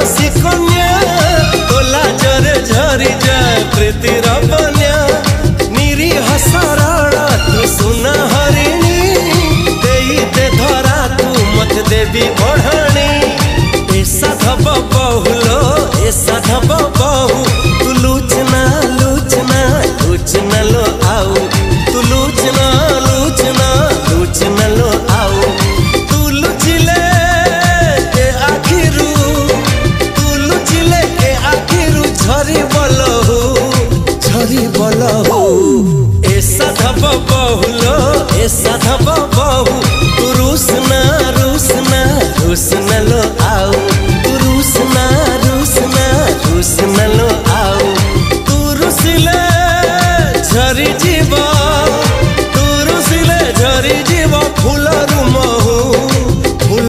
साहसी कन्या तोला जरे झरी जाए प्रीतिर बन्या निरीह सरल तू सुना हरिणी दे धरा तू मत देवी बढ़